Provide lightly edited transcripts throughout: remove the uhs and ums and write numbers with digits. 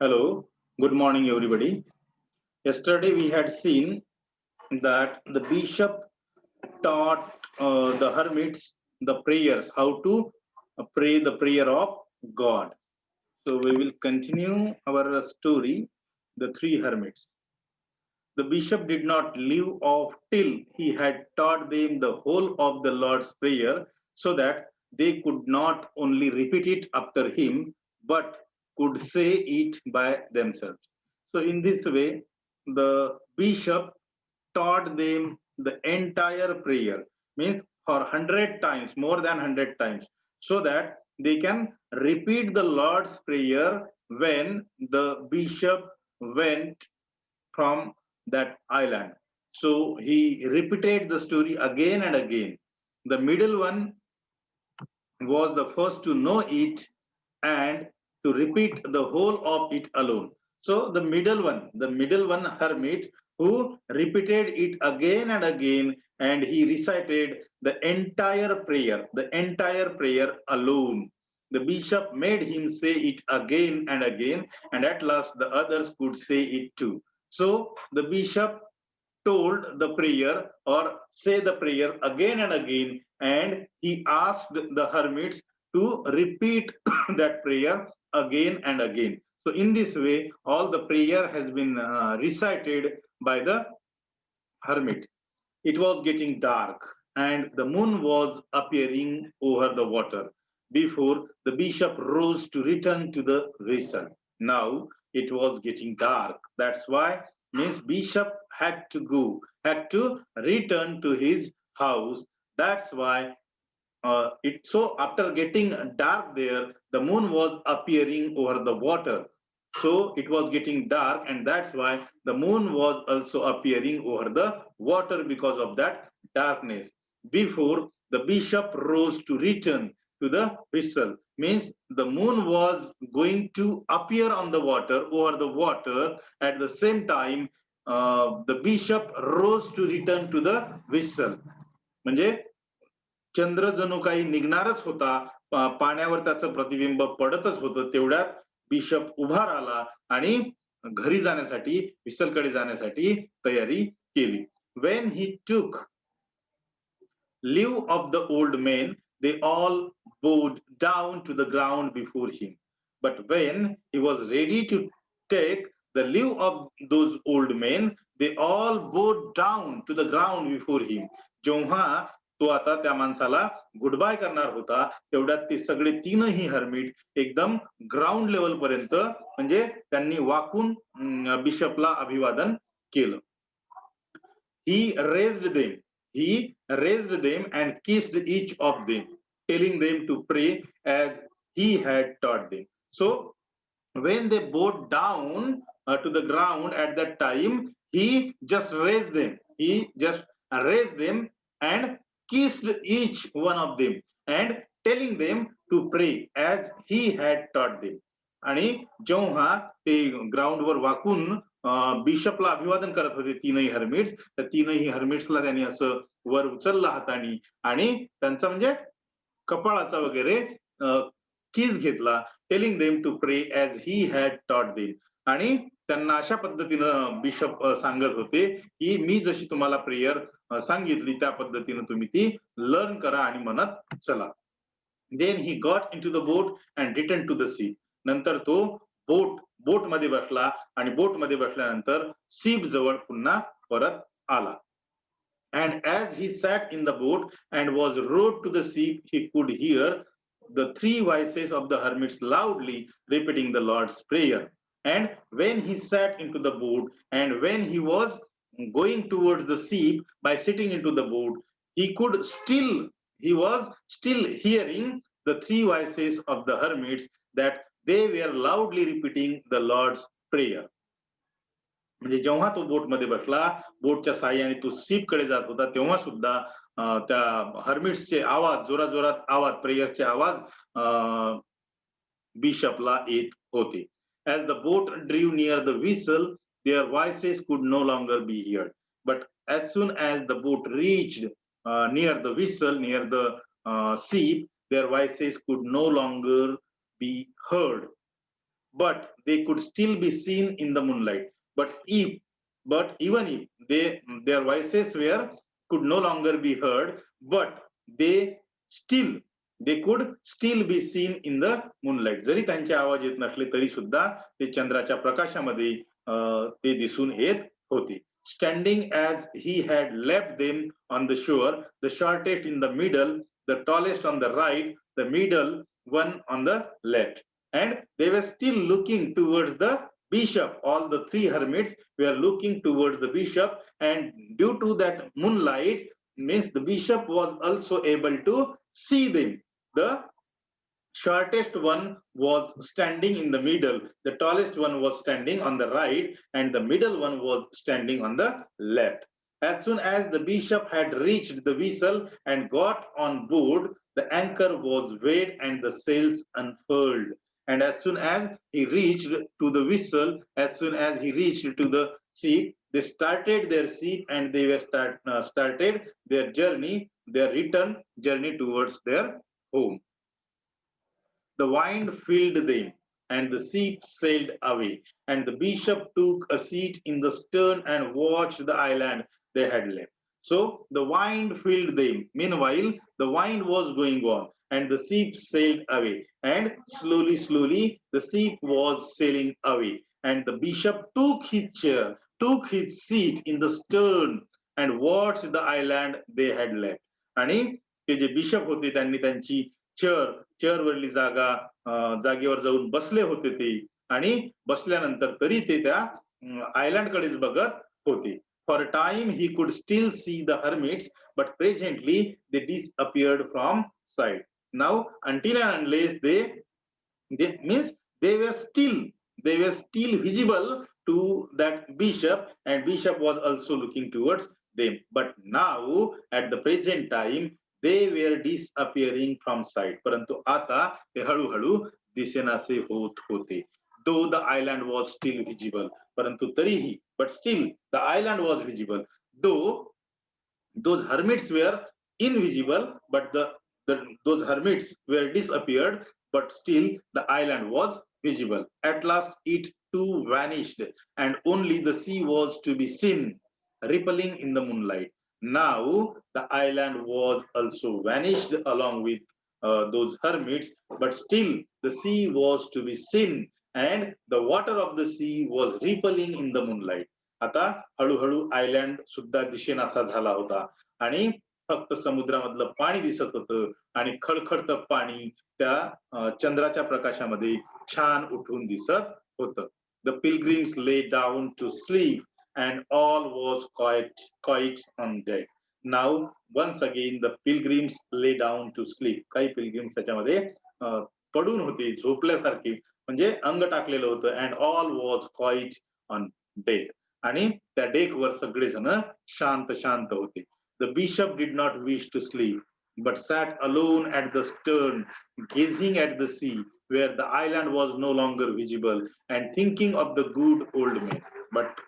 Hello, good morning, everybody. Yesterday we had seen that the bishop taught the hermits the prayers, how to pray the prayer of God. So we will continue our story, the three hermits. The bishop did not leave off till he had taught them the whole of the Lord's Prayer, so that they could not only repeat it after him, but could say it by themselves. So, in this way, the bishop taught them the entire prayer, means for 100 times, more than 100 times, so that they can repeat the Lord's Prayer when the bishop went from that island. So he repeated the story again and again. The middle one was the first to know it and to repeat the whole of it alone. So the middle one hermit who repeated it again and again, and he recited the entire prayer alone. The bishop made him say it again and again, and at last the others could say it too. So the bishop told the prayer or say the prayer again and again, and he asked the hermits to repeat that prayer again and again. So in this way, all the prayer has been recited by the hermit. It was getting dark, and the moon was appearing over the water before the bishop rose to return to the vessel. Now it was getting dark. That's why means bishop had to return to his house. That's why it so after getting dark there, the moon was appearing over the water. So it was getting dark, and that's why the moon was also appearing over the water because of that darkness. Before the bishop rose to return to the vessel, means the moon was going to appear on the water over the water. At the same time, the bishop rose to return to the vessel. म्हणजे चंद्र जणू काही निघणारच होता, पाण्यावर त्याचं प्रतिबिंब पडतच होतं. तेवढ्यात bishop उभा राहिला आणि घरी जाण्यासाठी, विसलकडे जाण्यासाठी तयारी केली. When he took leave of the old men, they all bowed down to the ground before him. But when he was ready to take the leave of those old men, they all bowed down to the ground before him. जेव्हा तो आता त्या माणसाला good bye करणार होता, तेवढ्यात ते सगळे तीनही हर्मिट एकदम ग्राउंड लेवल पर्यंत म्हणजे त्यांनी वाकून बिशपला अभिवादन केलं. He raised them. He raised them and kissed each of them, telling them to pray as he had taught them. So when they bowed down to the ground at that time, he just raised them. He just raised them and kissed each one of them and telling them to pray as he had taught them. आणि जेव्हा ते ग्राउंडवर वाकून बिशपला अभिवादन करत होते तीनही hermits, तर तीनही हर्मिट्सला त्यांनी असं वर उचललं हाताने आणि त्यांचा म्हणजे कपाळाचा वगैरे किस घेतला, telling them to pray as he had taught them. आणि त्यांना अशा पद्धतीनं बिशप सांगत होते की मी जशी तुम्हाला प्रेयर सांगितली त्या पद्धतीनं तुम्ही ती लर्न करा आणि म्हणत चला. Then he got into the boat and return to the sea. नंतर तो बोट मध्ये बसला आणि बोट मध्ये बसल्यानंतर सीप जवळ पुन्हा परत आला. And as he sat in the boat and was rowed to the sea, he could hear the three voices of the hermits loudly repeating the Lord's Prayer. And when he sat into the boat and when he was going towards the sea by sitting into the boat, he was still hearing the three voices of the hermits that they were loudly repeating the Lord's Prayer. म्हणजे जेव्हा तो बोटमध्ये बसला, बोटच्या साह्याने तो सीपकडे जात होता, तेव्हा सुद्धा त्या हर्मिट्सचे आवाज, जोरात आवाज, प्रेयरचे आवाज बिशपला येत होते. As the boat drew near the vessel, their voices could no longer be heard. But as soon as the boat reached near the vessel, near the sea, their voices could no longer be heard. but they could still be seen in the moonlight. But even if their voices could no longer be heard, but they still they could still be seen in the moonlight. जरी त्यांचे आवाज येत नसले तरी सुद्धा ते चंद्राच्या प्रकाशामध्ये ते दिसून येत होते. Standing as he had left them on the shore, the shortest in the middle, the tallest on the right, the middle one on the left. And they were still looking towards the bishop. All the three hermits were looking towards the bishop, and due to that moonlight, means the bishop was also able to see them. The shortest one was standing in the middle, the tallest one was standing on the right, and the middle one was standing on the left. As soon as the bishop had reached the vessel and got on board, the anchor was weighed and the sails unfurled. And as soon as he reached to the vessel, as soon as he reached to the ship, they started their ship, and they were started their journey, their return journey towards their home. The wind filled them, and the ship sailed away. And the bishop took a seat in the stern and watched the island they had left. So the wind filled them. Meanwhile, the wind was going on, and the ship sailed away. And slowly, slowly, the ship was sailing away. And the bishop took his chair, took his seat in the stern, and watched the island they had left. आणि ते जे bishop होते त्यांनी त्यांची चेअरवरली जागेवर जाऊन बसले होते ते, आणि बसल्यानंतर तरी ते त्या आयलँड कडेच बघत होते. For a time he could still see the hermits, but presently they disappeared from site. Now until and unless they means they were still visible to that bishop, and bishop was also looking towards them, but now at the present time they were disappearing from sight. परंतु आता ते हळूहळू दिसेनासे होत होते. though the island was still visible, परंतु तरीही, but still the island was visible, though those hermits were invisible, but those hermits were disappeared, but still the island was visible. At last it too vanished, and only the sea was to be seen, rippling in the moonlight. Now the island was also vanished along with those hermits, but still the sea was to be seen, and the water of the sea was rippling in the moonlight. आता हळूहळू island सुद्धा दिसेनासा झाला होता, आणि फक्त समुद्रामधलं पाणी दिसत होतं, आणि खळखळतं पाणी त्या चंद्राच्या प्रकाशामध्ये छान उठून दिसत होतं. The pilgrims lay down to sleep, and all was quiet on deck. Now once again the pilgrims lay down to sleep. काही पिलग्रिम्स त्याच्यामध्ये पडून होते, झोपल्यासारखे, म्हणजे अंग टाकलेलं होतं. And all was quiet on deck, आणि त्या डेकवर सगळेजण शांत शांत होते. The bishop did not wish to sleep, but sat alone at the stern, gazing at the sea, where the island was no longer visible, and thinking of the good old man. But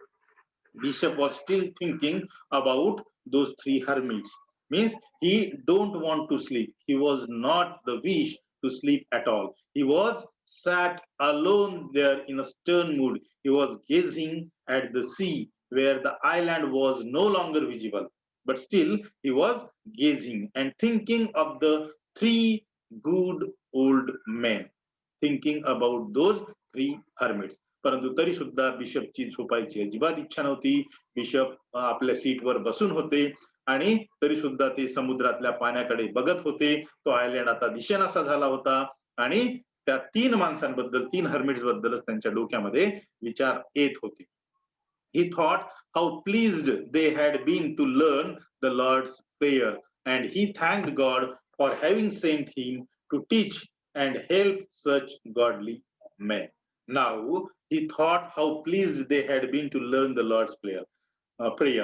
bishop was still thinking about those three hermits. Means he don't want to sleep. He was not the wish to sleep at all. He was sat alone there in a stern mood. He was gazing at the sea, where the island was no longer visible, but still he was gazing and thinking of the three good old men, thinking about those three hermits. परंतु तरी सुद्धा बिशपची झोपायची अजिबात इच्छा नव्हती. Bishop आपल्या सीटवर बसून होते, आणि तरी सुद्धा ते समुद्रातल्या पाण्याकडे बघत होते. तो आयलँड आता दिसेनासा झाला होता, आणि त्या तीन माणसांबद्दल, तीन हर्मिट्स बद्दलच त्यांच्या डोक्यामध्ये विचार येत होते. He thought how pleased they had been to learn the Lord's Prayer, and he thanked God for having sent him to teach and help such godly men. Now he thought how pleased they had been to learn the Lord's prayer.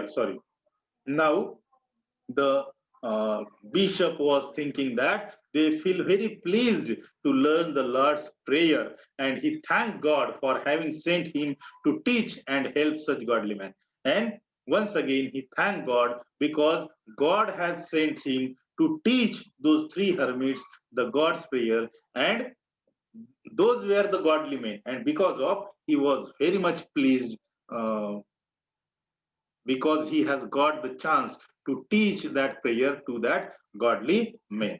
Sorry. Now the bishop was thinking that they feel very pleased to learn the Lord's Prayer, and he thanked God for having sent him to teach and help such godly men. And once again, he thanked God because God has sent him to teach those three hermits the God's Prayer, and those were the godly men, and because of he was very much pleased, uh, because he has got the chance to teach that prayer to that godly man.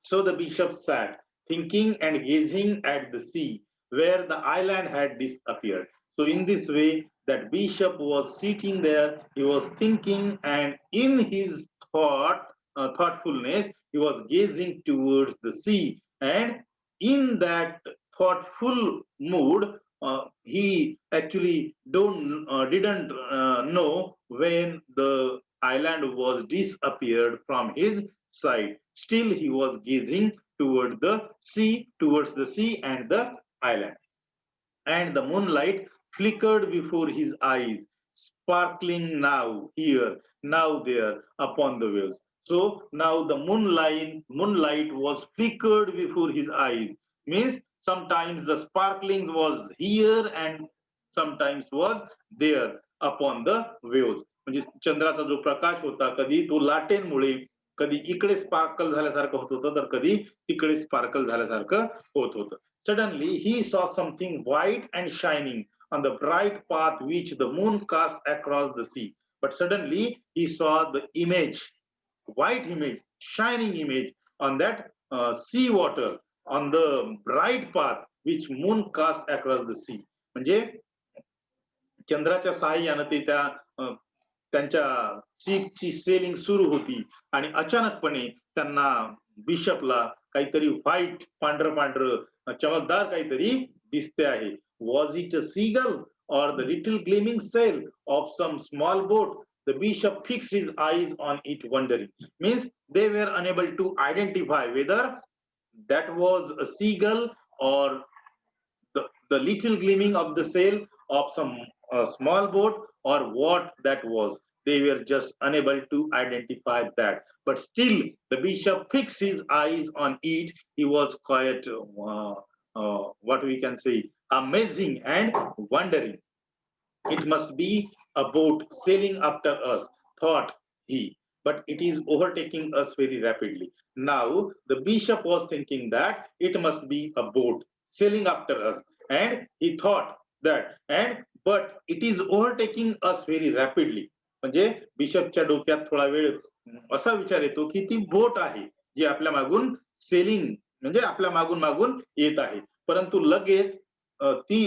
So the bishop sat, thinking and gazing at the sea where the island had disappeared. So, in this way, that bishop was sitting there, he was thinking, and in his thoughtfulness, he was gazing towards the sea. And in that thoughtful mood, he actually didn't know when the island was disappeared from his sight. Still, he was gazing towards the sea and the island. And the moonlight flickered before his eyes, sparkling now here, now there upon the waves. So now the moonlight was flickered before his eyes. Means sometimes the sparkling was here and sometimes was there upon the waves. म्हणजे चंद्राचा जो प्रकाश होता कधी तो लाटेनमुळे कधी इकडे sparkle झाल्यासारखं होत होतं तर कधी तिकडे स्पार्कल झाल्यासारखं होत होतं. Suddenly he saw something white and shining on the bright path which the moon cast across the sea. But suddenly he saw the image, white image, shining image on that sea water, on the bright path which moon cast across the sea. म्हणजे चंद्राच्या साहाय्यानं ते त्यांच्या शिपची selling सुरू होती आणि अचानकपणे त्यांना बिशपला काहीतरी व्हाईट पांढरं पांढरं चमकदार काहीतरी दिसते आहे. Was it a seagull or the little gleaming sail of some small boat? The bishop fixed his eyes on it, wondering. Means they were unable to identify whether that was a seagull or the little gleaming of the sail of some small boat or what that was. They were just unable to identify that. But still, the bishop fixed his eyes on it. He was quite, what we can say, amazing and wondering. It must be a boat sailing after us, thought he, but it is overtaking us very rapidly. Now, the bishop was thinking that it must be a boat sailing after us, and he thought that, and but it is overtaking us very rapidly. म्हणजे बिशपच्या डोक्यात थोडा वेळ असा विचार येतो की ती boat आहे जी आपल्या मागून सेलिंग म्हणजे आपल्या मागून मागून येत आहे, परंतु लगेच ती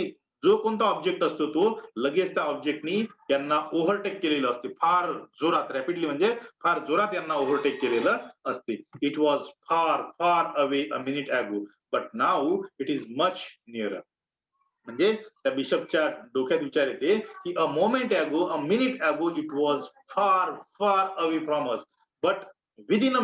जो कोणता ऑब्जेक्ट असतो तो लगेच त्या ऑब्जेक्टनी यांना ओव्हरटेक केलेलं असते, फार जोरात, रॅपिडली म्हणजे फार जोरात यांना ओव्हरटेक केलेलं असते. It was far far away a minute ago, but now it is much nearer. म्हणजे त्या बिशपच्या डोक्यात विचार येते की a moment ago, a minute ago it was far far away from us, but within a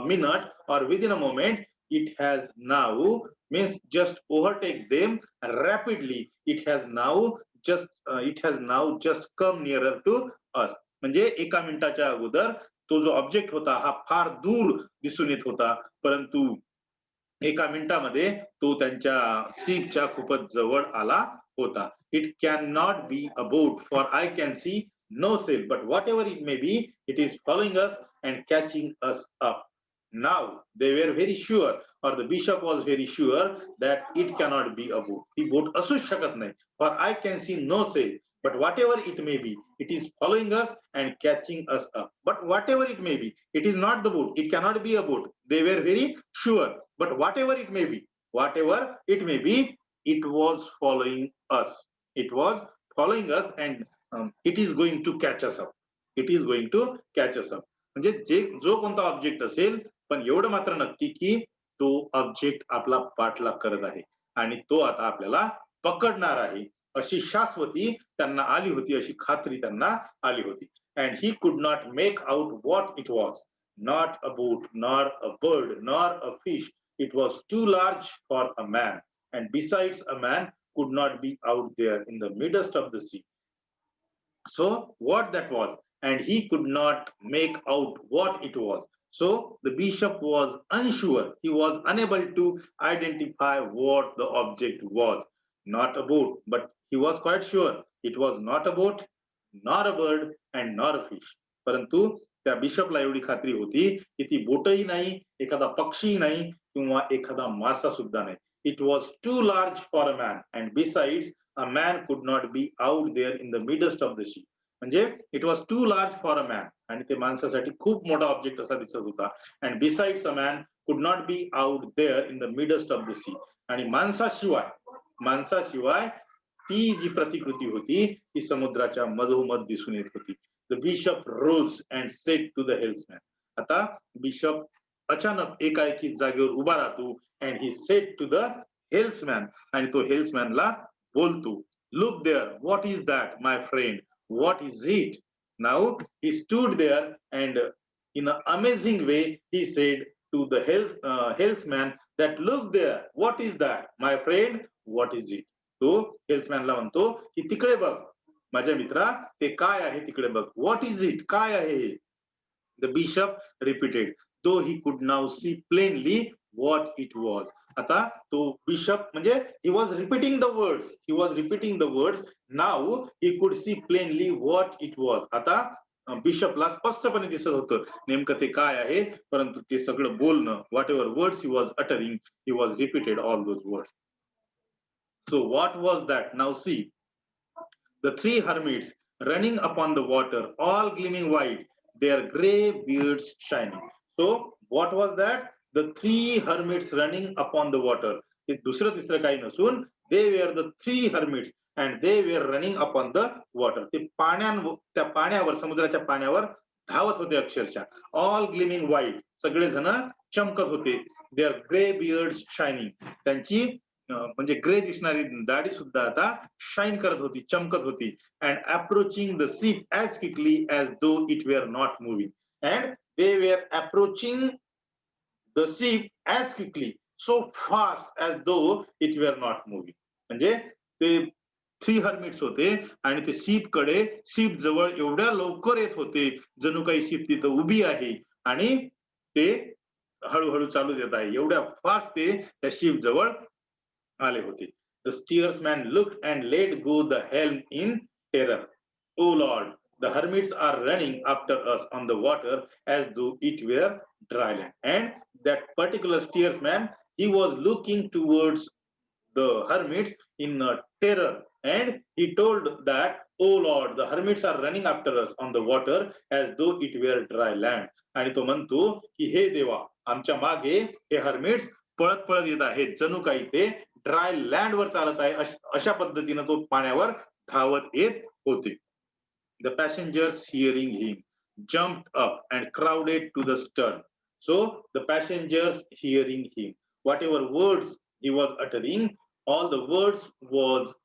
minute or within a moment it has now, means just overtake them rapidly. It has now just come nearer to us. म्हणजे एका मिनिटाच्या अगोदर तो जो object होता हा फार दूर दिसून येत होता, परंतु एका मिनिटामध्ये तो त्यांच्या सीपच्या खूपच जवळ आला होता. It can not be a boat for I can see no sail, but whatever it may be it is following us and catching us up. Now they were very sure, or the bishop was very sure that it cannot be a boat. ती boat असूच शकत नाही. For I can see no sail, but whatever it may be, it is following us and catching us up. But whatever it may be, it is not the boat. It cannot be a boat. They were very sure. But whatever it may be, it was following us. It was following us, and it is going to catch us up. It is going to catch us up. म्हणजे जो कोणता object असेल, पण एवढं मात्र नक्की की तो ऑब्जेक्ट आपला पाठलाग करत आहे आणि तो आता आपल्याला पकडणार आहे, अशी शाश्वती त्यांना आली होती, अशी खात्री त्यांना आली होती. And he could not make out what it was. Not a boat, nor a bird, nor a fish. It was too large for a man, and besides a man could not be out there in the midst of the sea. So what that was, and he could not make out what it was. So the bishop was unsure. He was unable to identify what the object was. Not a boat, but he was quite sure it was not a boat, nor a bird, and nor a fish. परंतु त्या बिशपला एवढी खात्री होती की ती बोटही नाही, एखादा पक्षी नाही किंवा एखादा मासा सुद्धा नाही. it was too large for a man, and besides, a man could not be out there in the midst of the sea. म्हणजे it was too large for a man, आणि ते माणसासाठी खूप मोठा ऑब्जेक्ट असा दिसत होता. And besides a man could not be out there in the midst of the sea. आणि माणसाशिवाय ती जी प्रतिकृती होती ती समुद्राच्या मधोमध दिसून येत होती. The bishop rose and said to the helmsman. आता बिशप अचानक एकाएकी जागेवर उभा राहतो and he said to the helmsman, आणि तो हेल्समॅनला बोलतो, look there, what is that my friend, what is it? Now he stood there and in an amazing way he said to the healthman that look there, what is that my friend, what is it? तो हेल्समॅनला म्हणतो की तिकडे बघ माझ्या मित्रा, ते काय आहे तिकडे बघ, what is it, काय आहे. The bishop repeated, though he could now see plainly what it was. आता तो बिशप म्हणजे he was repeating the words, now he could see plainly what it was. आता बिशपला स्पष्टपणे दिसत होतं नेमकं ते काय आहे, परंतु ते सगळं बोलणं, what ever words he was uttering, he was repeated all those words. So what was that? Now see, the three hermits running upon the water, all gleaming white, their gray beards shining. So what was that? The three hermits running upon the water. हे दुसरं तिसरं काही नसून they were the three hermits and they were running upon the water. ते त्या पाण्यावर, समुद्राच्या पाण्यावर धावत होते अक्षरशः. All gleaming white, सगळे जण चमकत होते. Their gray beards shining, त्यांची म्हणजे ग्रे दिसणारी दाढी सुद्धा आता शाईन करत होती, चमकत होती. And approaching the ship as quickly as though it were not moving. And they were approaching the ship as quickly, so fast as though it were not moving. म्हणजे ते थ्री हर्मिट्स होते आणि ते ship जवळ एवढ्या लवकर येत होते जणू काही शिप तिथं उभी आहे आणि ते हळूहळू चालू देत आहे. एवढ्या फास्ट ते त्या शिप जवळ आले होते. The steersman looked and let go the helm in terror. Oh Lord, the hermits are running after us on the water as though it were dry land. And that particular steersman, he was looking towards the hermits in terror, and he told that, oh Lord, the hermits are running after us on the water as though it were dry land. आणि तो म्हणतो की हे देवा, आमच्या मागे हे hermits पळत पळत येत आहेत, जणू काही ते ड्राय लँड वर चालत आहे, अशा पद्धतीने तो पाण्यावर धावत येत होते. The passengers hearing him jumped up and crowded to the stern. So the passengers hearing him, whatever words he was uttering, all the words was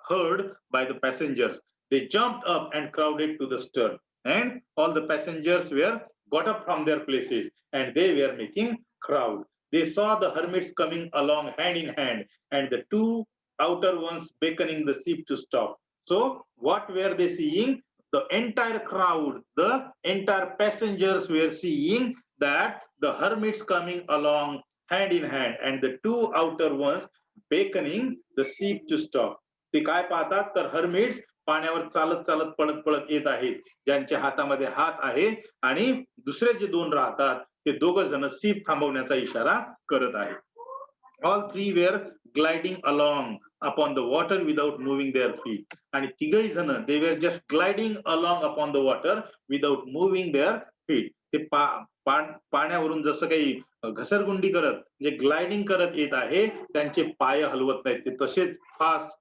heard by the passengers. They jumped up and crowded to the stern, and all the passengers were got up from their places and they were making crowd. They saw the hermits coming along hand in hand, and the two outer ones beckoning the ship to stop. So what were they seeing? The entire crowd, the entire passengers were seeing that the hermits coming along hand in hand and the two outer ones beckoning the ship to stop. ते काय पाहतात तर hermits पाण्यावर चालत चालत पळत पळत येत आहेत, ज्यांच्या हातामध्ये हात आहे, आणि दुसरे जे दोन राहतात ते दोघ जण शिप थांबवण्याचा इशारा करत आहेत. All three were gliding along upon the water without moving their feet. आणि तिघही जण they were just gliding along upon the water without moving their feet. ते पाण्यावरून जसं काही घसरगुंडी करत, जे ग्लायडिंग करत येत आहे, त्यांचे पाय हलवत नाहीत, ते तसेच फास्ट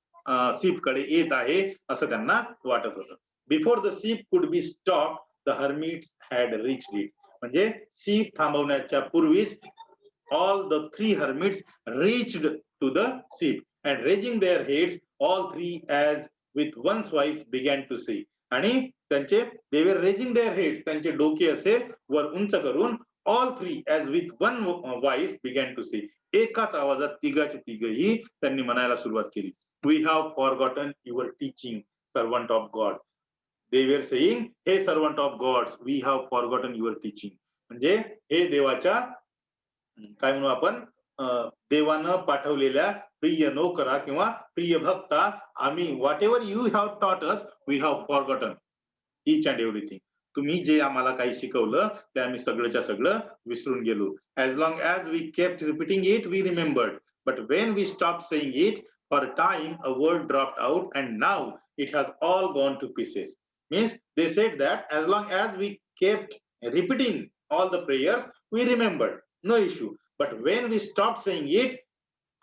शिप कडे येत आहे असं त्यांना वाटत होतं. Before the ship could be stop the hermits had reached it. म्हणजे शिप थांबवण्याच्या पूर्वीच all the three hermits reached to the ship and raising their heads all three as with one voice began to say. आणि त्यांचे they were raising their heads, त्यांचे डोके असे वर उंच करून all three as with one voice began to say, एकाच आवाजात तिघाचे तिघही त्यांनी म्हणायला सुरुवात केली, we have forgotten your teaching, servant of God. They were saying, hey servant of God, we have forgotten your teaching. म्हणजे हे देवाच्या काय म्हणू आपण, देवानं पाठवलेल्या प्रिय नोकरा किंवा प्रिय भक्ता, आम्ही whatever you have taught us we have forgotten each and everything. तुम्ही जे आम्हाला काही शिकवलं ते आम्ही सगळंच्या सगळं विसरून गेलो. As long as we kept repeating it, we remembered. But when we stopped saying it, for a time a word dropped out and now it has all gone to pieces. Means they said that as long as we kept repeating all the prayers, we remembered. No issue. But when we stopped saying it,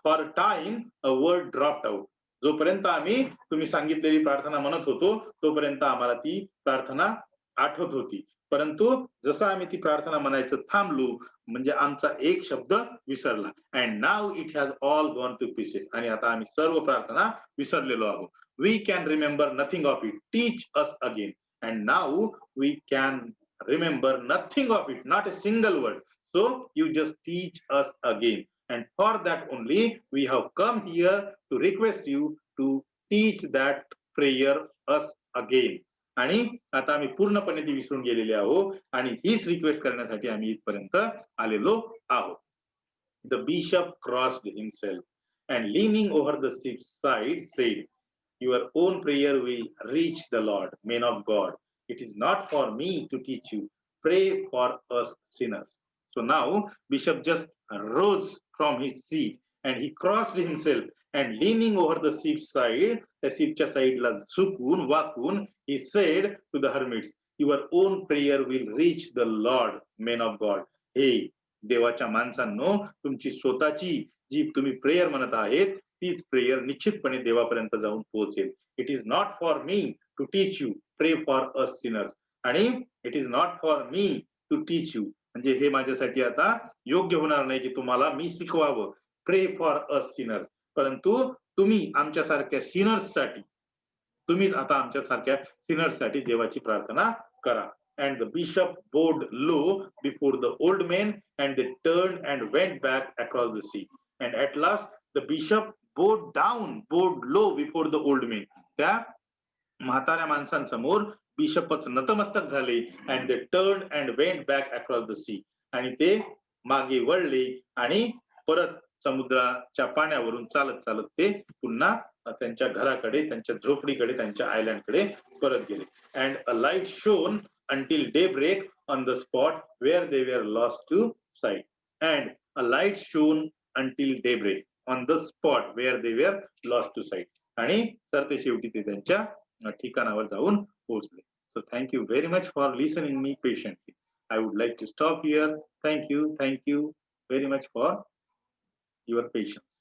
for a time a word dropped out. जोपर्यंत आम्ही तुम्ही सांगितलेली प्रार्थना म्हणत होतो तोपर्यंत आम्हाला ती प्रार्थना आठवत होती. परंतु जसं आम्ही ती प्रार्थना म्हणायचं थांबलो म्हणजे आमचा एक शब्द विसरला. And now it has all gone to pieces. आणि आता आम्ही सर्व प्रार्थना विसरलेलो आहोत. We can remember nothing of it. Teach us again. And now we can remember nothing of it. Not a single word. So you just teach us again. And for that only we have come here to request you to teach that prayer us again. आणि आता आम्ही पूर्णपणे ती विसरून गेलेले आहोत आणि हीच रिक्वेस्ट करण्यासाठी आम्ही इथपर्यंत आलेलो आहोत. The bishop crossed himself and leaning over the ship's side said, your own prayer will reach the Lord, men of God. It is not for me to teach you. Pray for us sinners. So now Bishop just rose from his seat and he crossed himself and leaning over the ship's side, the shipच्या साईडला झुकून वाकून, he said to the hermits, your own prayer will reach the Lord, men of God. Hey, देवाच्या माणसांनो, तुमची स्वतःची जी तुम्ही prayer म्हणत आहेत तीच prayer निश्चितपणे देवापर्यंत जाऊन पोहोचेल. It is not for me to teach you. Pray for us sinners. आणि it is not for me to teach you म्हणजे हे माझ्यासाठी आता योग्य होणार नाही की तुम्हाला मी शिकवावं. Pray for us sinners. परंतु तुम्ही आमच्यासारख्या सिनर्ससाठी तुम्हीच आता आमच्यासारख्या सिनर्ससाठी देवाची प्रार्थना करा. And the bishop bowed low before the old men and they turned and went back across the sea. And at last the bishop bowed low before the old men. त्या म्हाताऱ्या माणसांसमोर बिशपच नतमस्तक झाले. and they turned and went back across the sea. आणि ते मागे वळले आणि परत समुद्राच्या पाण्यावरून चालत चालत ते पुन्हा त्यांच्या घराकडे, त्यांच्या झोपडीकडे, त्यांच्या आयलँडकडे परत गेले. and a light shone until daybreak on the spot where they were lost to sight. And a light shone until daybreak on the spot where they were lost to sight. आणि सरते शेवटी ते त्यांच्या ठिकाणावर जाऊन पोहोचले. So thank you very much for listening me patiently. I would like to stop here. Thank you very much for your patience.